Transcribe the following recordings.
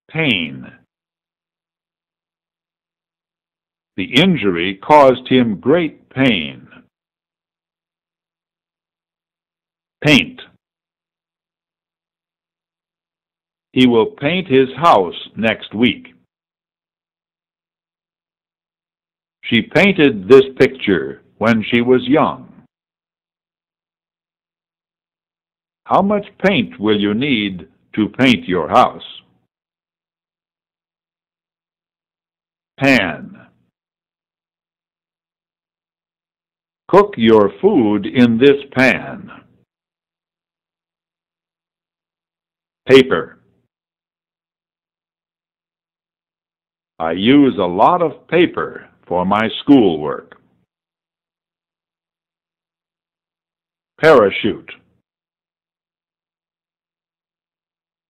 Pain. The injury caused him great pain. Paint. He will paint his house next week. She painted this picture when she was young. How much paint will you need to paint your house? Pan. Cook your food in this pan. Paper. I use a lot of paper for my schoolwork. Parachute.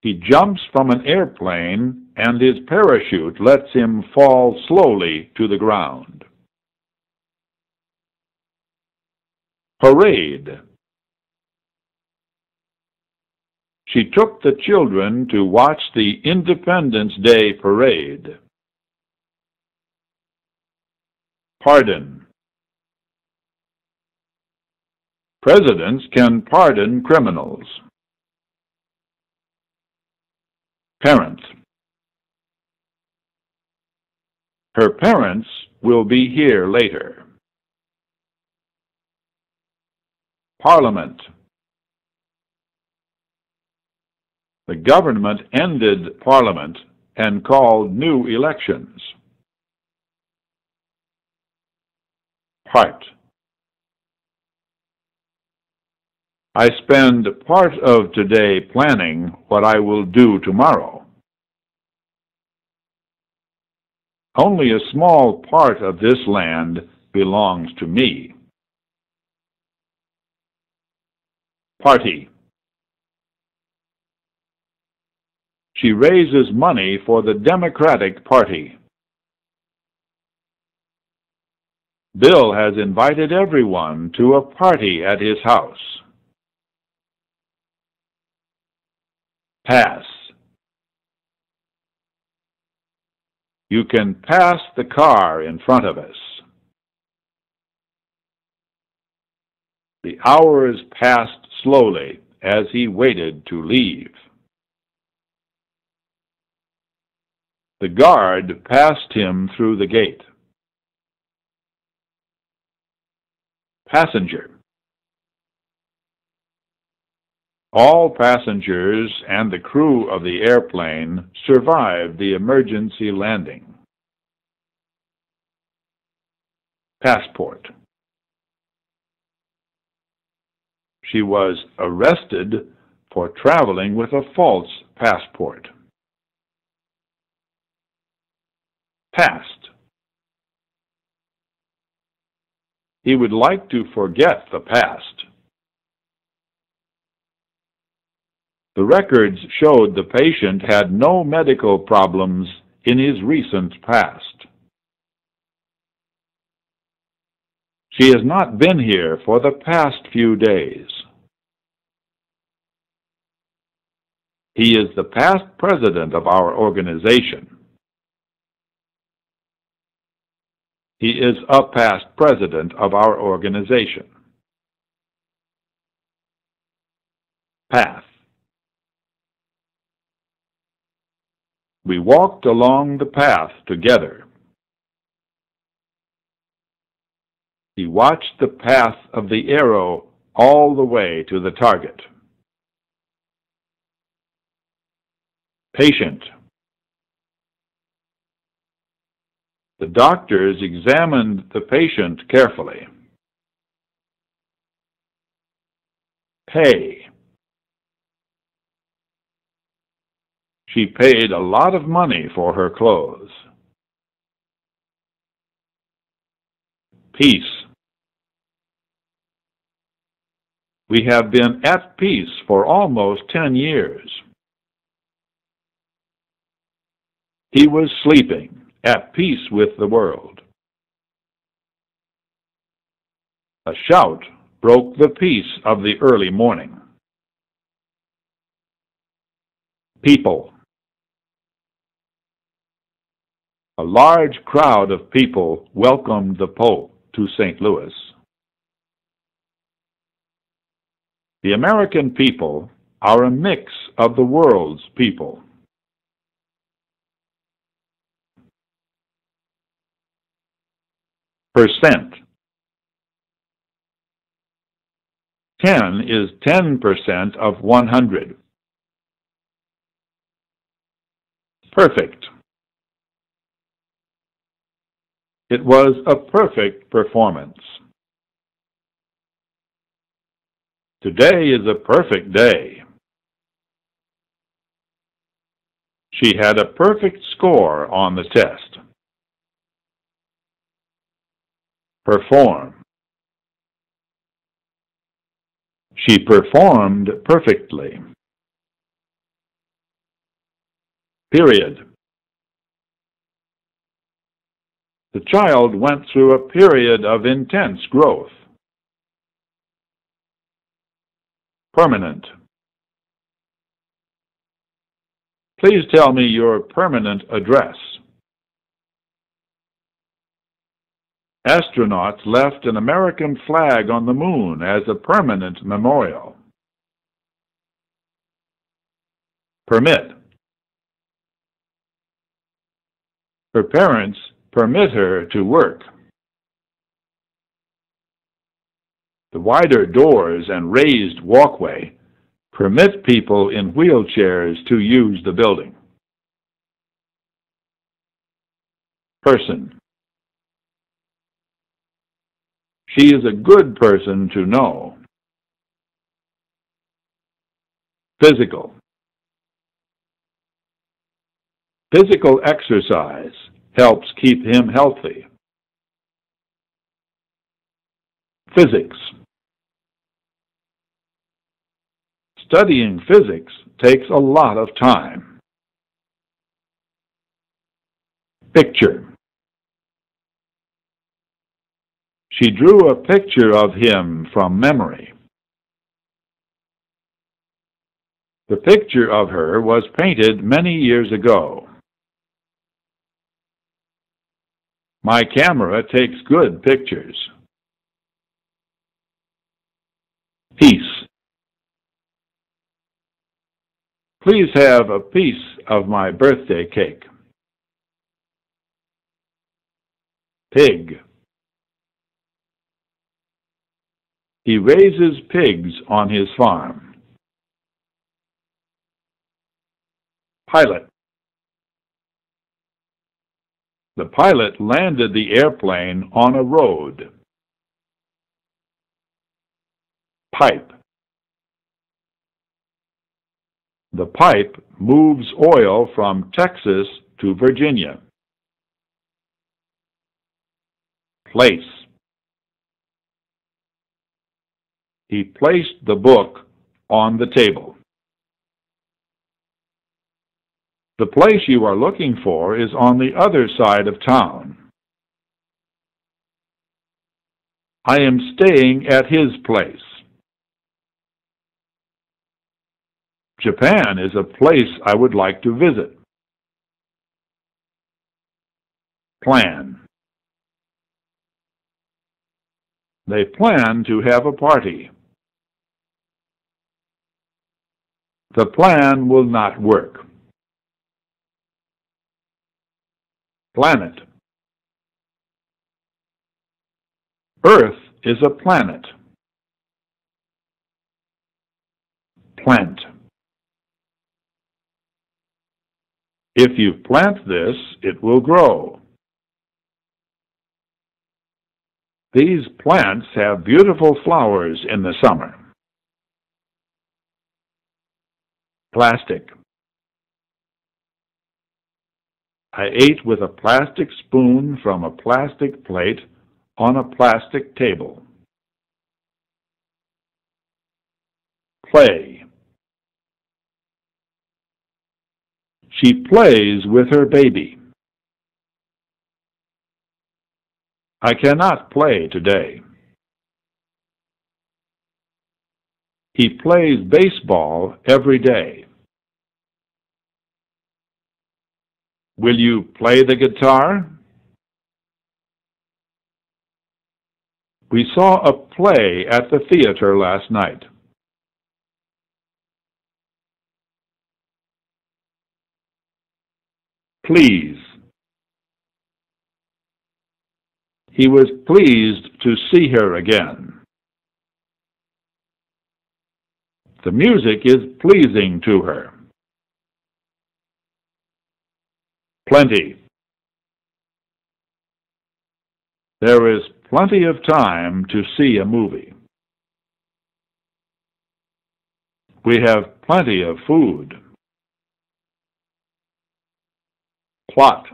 He jumps from an airplane and his parachute lets him fall slowly to the ground. Parade. She took the children to watch the Independence Day parade. Pardon. Presidents can pardon criminals. Parent. Her parents will be here later. Parliament. The government ended Parliament and called new elections. Part. I spend part of today planning what I will do tomorrow. Only a small part of this land belongs to me. Party. She raises money for the Democratic Party. Bill has invited everyone to a party at his house. Pass. You can pass the car in front of us. The hours passed slowly as he waited to leave. The guard passed him through the gate. Passenger. All passengers and the crew of the airplane survived the emergency landing. Passport. She was arrested for traveling with a false passport. Past. He would like to forget the past. The records showed the patient had no medical problems in his recent past. She has not been here for the past few days. He is the past president of our organization. He is a past president of our organization. Path. We walked along the path together. He watched the path of the arrow all the way to the target. Patient. The doctors examined the patient carefully. Pay. She paid a lot of money for her clothes. Peace. We have been at peace for almost 10 years. He was sleeping, at peace with the world. A shout broke the peace of the early morning. People. A large crowd of people welcomed the Pope to St. Louis. The American people are a mix of the world's people. Percent. 10 is 10% of 100. Perfect. It was a perfect performance. Today is a perfect day. She had a perfect score on the test. Perform. She performed perfectly. Period. The child went through a period of intense growth. Permanent. Please tell me your permanent address. Astronauts left an American flag on the moon as a permanent memorial. Permit. Her parents permit her to work. The wider doors and raised walkway permit people in wheelchairs to use the building. Person. She is a good person to know. Physical. Physical exercise helps keep him healthy. Physics. Studying physics takes a lot of time. Picture. She drew a picture of him from memory. The picture of her was painted many years ago. My camera takes good pictures. Piece. Please have a piece of my birthday cake. Pig. He raises pigs on his farm. Pilot. The pilot landed the airplane on a road. Pipe. The pipe moves oil from Texas to Virginia. Place. He placed the book on the table. The place you are looking for is on the other side of town. I am staying at his place. Japan is a place I would like to visit. Plan. They plan to have a party. The plan will not work. Planet. Earth is a planet. Plant. If you plant this, it will grow. These plants have beautiful flowers in the summer. Plastic. I ate with a plastic spoon from a plastic plate on a plastic table. Play. She plays with her baby. I cannot play today. He plays baseball every day. Will you play the guitar? We saw a play at the theater last night. Please. He was pleased to see her again. The music is pleasing to her. Plenty. There is plenty of time to see a movie. We have plenty of food. Plot.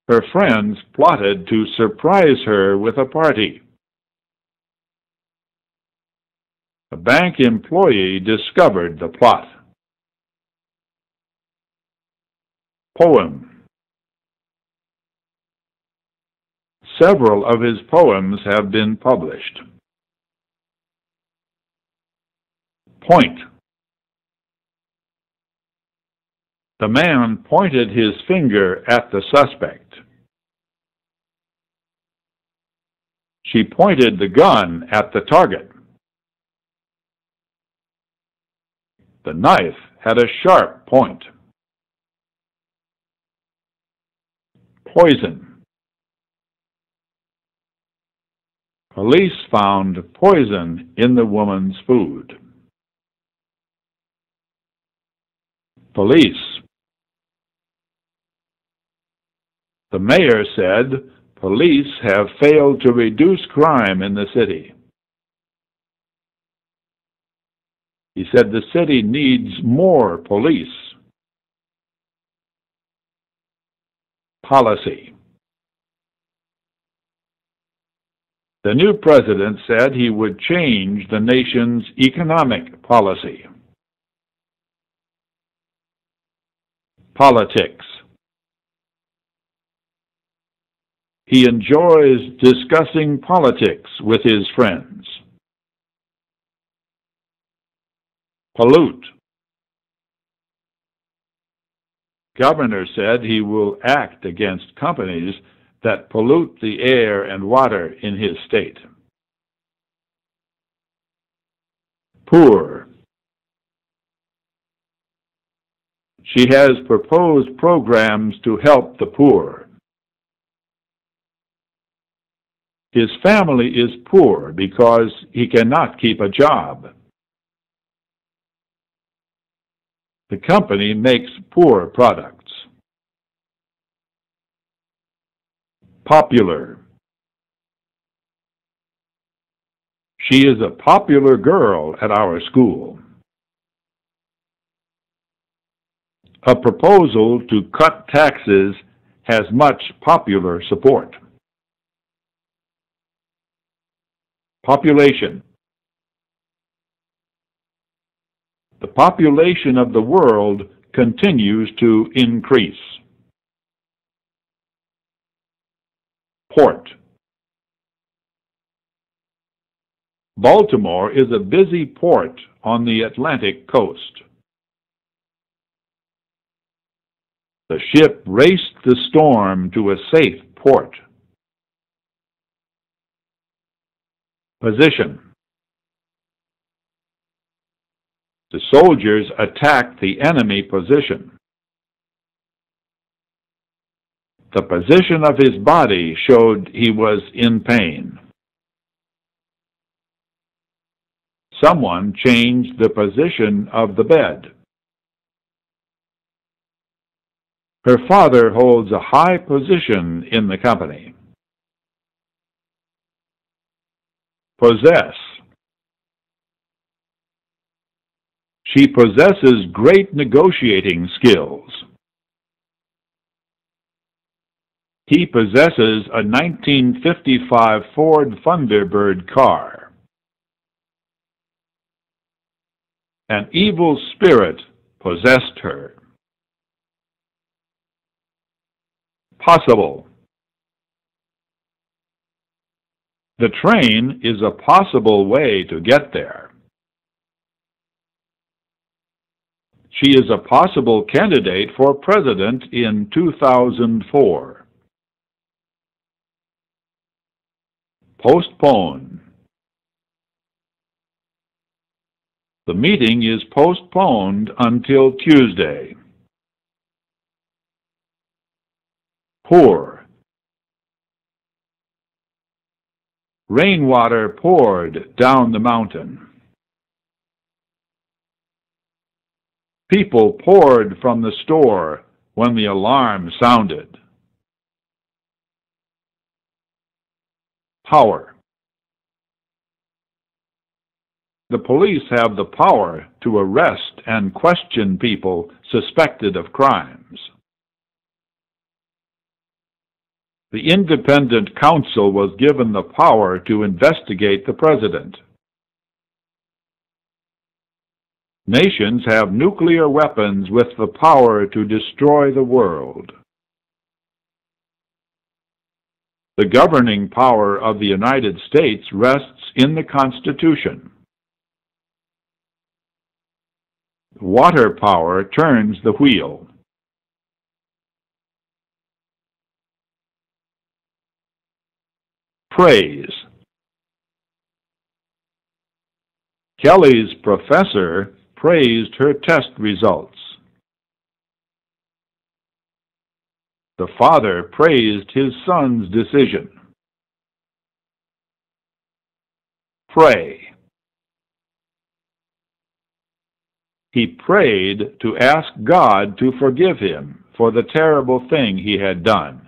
Her friends plotted to surprise her with a party. A bank employee discovered the plot. Poem. Several of his poems have been published. Point. The man pointed his finger at the suspect. She pointed the gun at the target. The knife had a sharp point. Poison. Police found poison in the woman's food. Police. The mayor said, police have failed to reduce crime in the city. He said the city needs more police. Policy. The new president said he would change the nation's economic policy. Politics. He enjoys discussing politics with his friends. Pollute. Governor said he will act against companies that pollute the air and water in his state. Poor. She has proposed programs to help the poor. His family is poor because he cannot keep a job. The company makes poor products. Popular. She is a popular girl at our school. A proposal to cut taxes has much popular support. Population. The population of the world continues to increase. Port. Baltimore is a busy port on the Atlantic coast. The ship raced the storm to a safe port. Position. The soldiers attacked the enemy position. The position of his body showed he was in pain. Someone changed the position of the bed. Her father holds a high position in the company. Possess. She possesses great negotiating skills. He possesses a 1955 Ford Thunderbird car. An evil spirit possessed her. Possible. The train is a possible way to get there. She is a possible candidate for president in 2004. Postpone. The meeting is postponed until Tuesday. Pour. Rainwater poured down the mountain. People poured from the store when the alarm sounded. Power. The police have the power to arrest and question people suspected of crimes. The independent counsel was given the power to investigate the president. Nations have nuclear weapons with the power to destroy the world. The governing power of the United States rests in the Constitution. Water power turns the wheel. Praise. Kelly's professor praised her test results. The father praised his son's decision. Pray. He prayed to ask God to forgive him for the terrible thing he had done.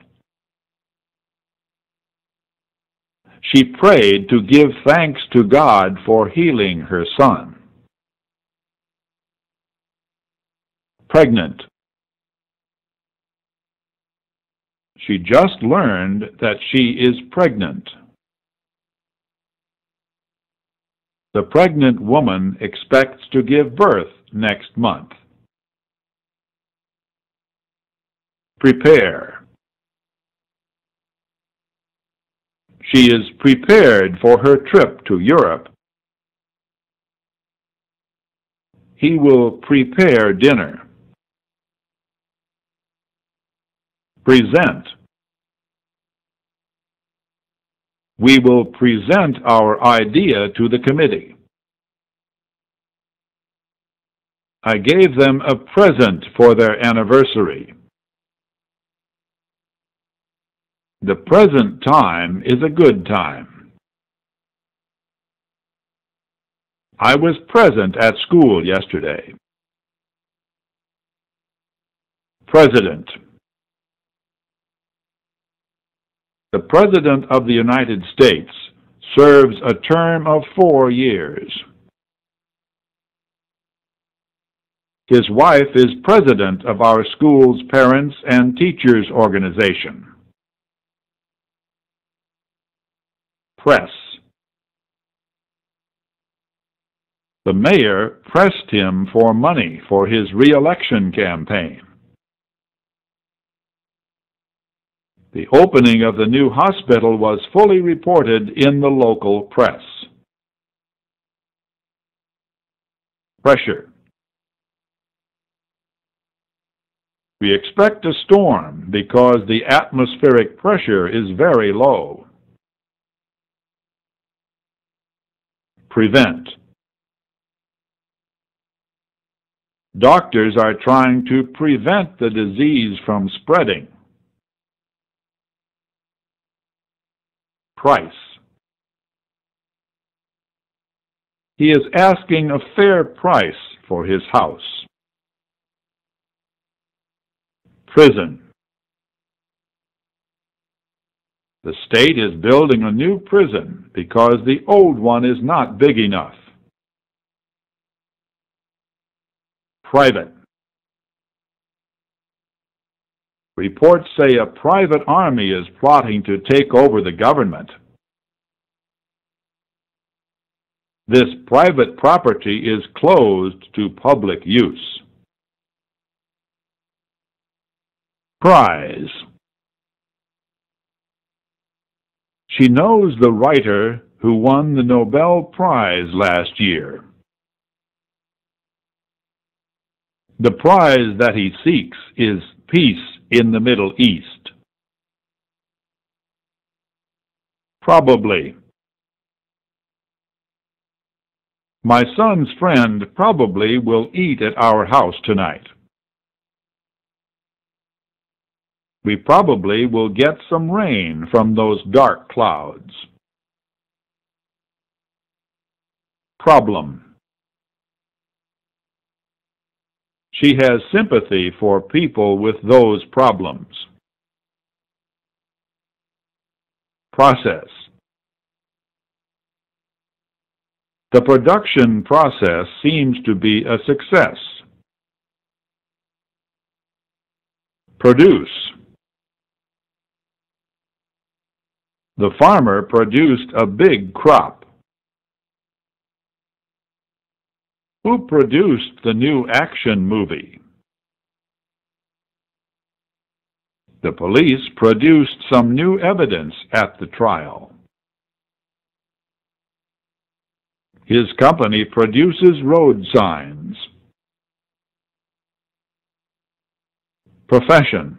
She prayed to give thanks to God for healing her son. Pregnant. She just learned that she is pregnant. The pregnant woman expects to give birth next month. Prepare. She is prepared for her trip to Europe. He will prepare dinner. Present. We will present our idea to the committee. I gave them a present for their anniversary. The present time is a good time. I was present at school yesterday. President. The President of the United States serves a term of 4 years. His wife is president of our school's Parents and Teachers Organization. Press. The mayor pressed him for money for his re-election campaign. The opening of the new hospital was fully reported in the local press. Pressure. We expect a storm because the atmospheric pressure is very low. Prevent. Doctors are trying to prevent the disease from spreading. Price. He is asking a fair price for his house. Prison. The state is building a new prison because the old one is not big enough. Private. Reports say a private army is plotting to take over the government. This private property is closed to public use. Prize. She knows the writer who won the Nobel Prize last year. The prize that he seeks is peace in the Middle East. Probably. My son's friend probably will eat at our house tonight. We probably will get some rain from those dark clouds. Problem. She has sympathy for people with those problems. Process. The production process seems to be a success. Produce. The farmer produced a big crop. Who produced the new action movie? The police produced some new evidence at the trial. His company produces road signs. Profession.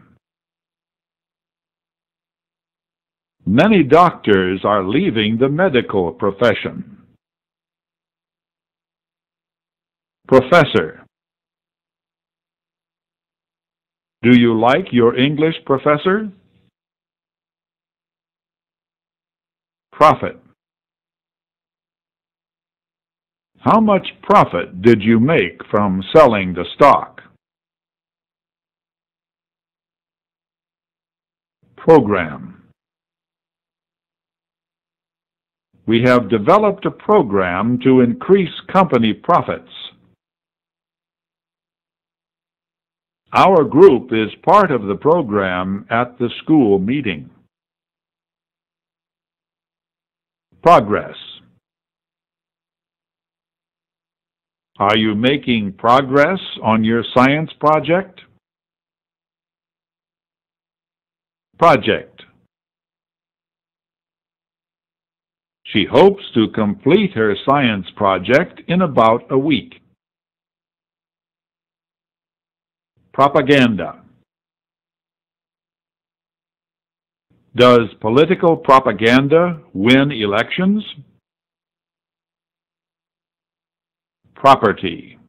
Many doctors are leaving the medical profession. Professor. Do you like your English professor? Profit. How much profit did you make from selling the stock? Program. We have developed a program to increase company profits. Our group is part of the program at the school meeting. Progress. Are you making progress on your science project? Project. She hopes to complete her science project in about a week. Propaganda. Does political propaganda win elections? Property.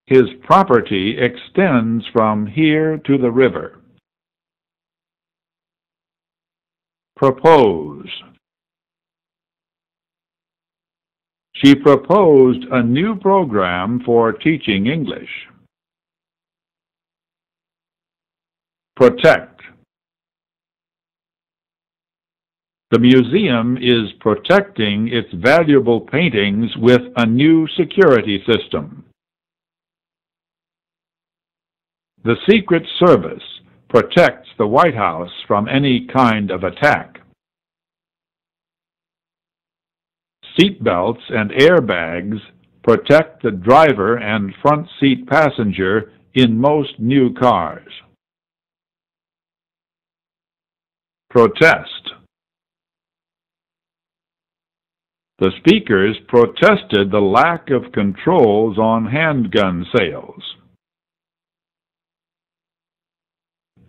His property extends from here to the river. Propose. She proposed a new program for teaching English. Protect. The museum is protecting its valuable paintings with a new security system. The Secret Service protects the White House from any kind of attack. Seatbelts and airbags protect the driver and front seat passenger in most new cars. Protest. The speakers protested the lack of controls on handgun sales.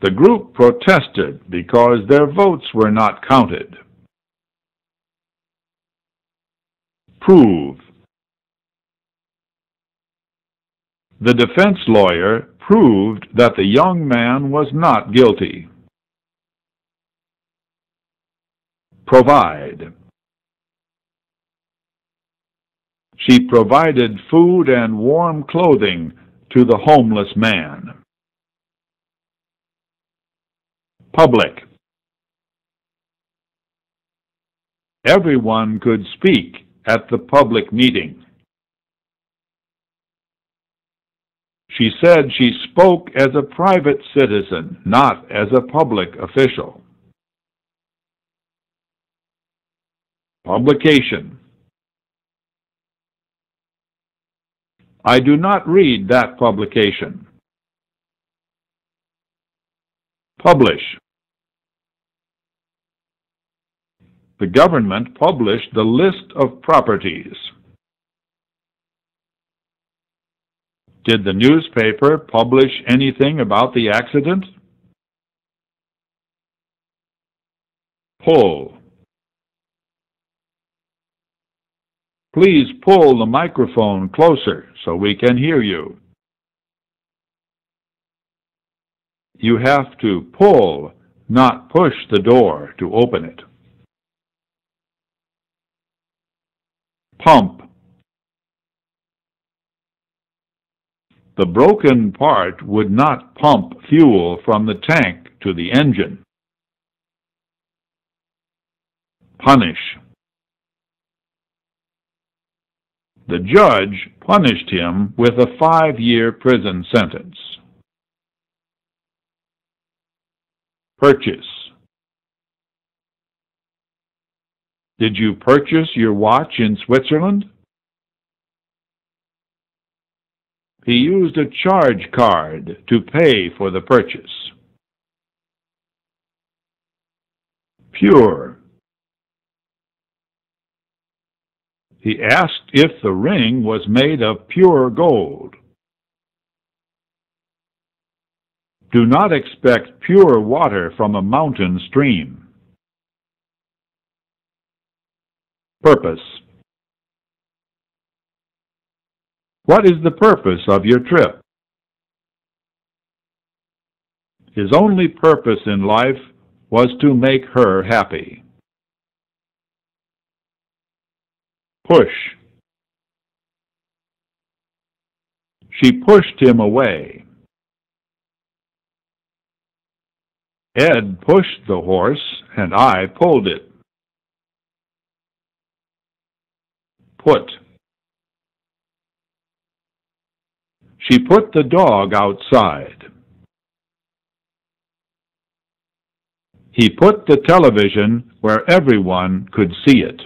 The group protested because their votes were not counted. Prove. The defense lawyer proved that the young man was not guilty. Provide. She provided food and warm clothing to the homeless man. Public. Everyone could speak at the public meeting. She said she spoke as a private citizen, not as a public official. Publication. I do not read that publication. Publish. The government published the list of properties. Did the newspaper publish anything about the accident? Pull. Please pull the microphone closer so we can hear you. You have to pull, not push the door to open it. Pump. The broken part would not pump fuel from the tank to the engine. Punish. The judge punished him with a 5-year prison sentence. Purchase. Did you purchase your watch in Switzerland? He used a charge card to pay for the purchase. Pure. He asked if the ring was made of pure gold. Do not expect pure water from a mountain stream. Purpose. What is the purpose of your trip? His only purpose in life was to make her happy. Push. She pushed him away. Ed pushed the horse and I pulled it. Put. She put the dog outside. He put the television where everyone could see it.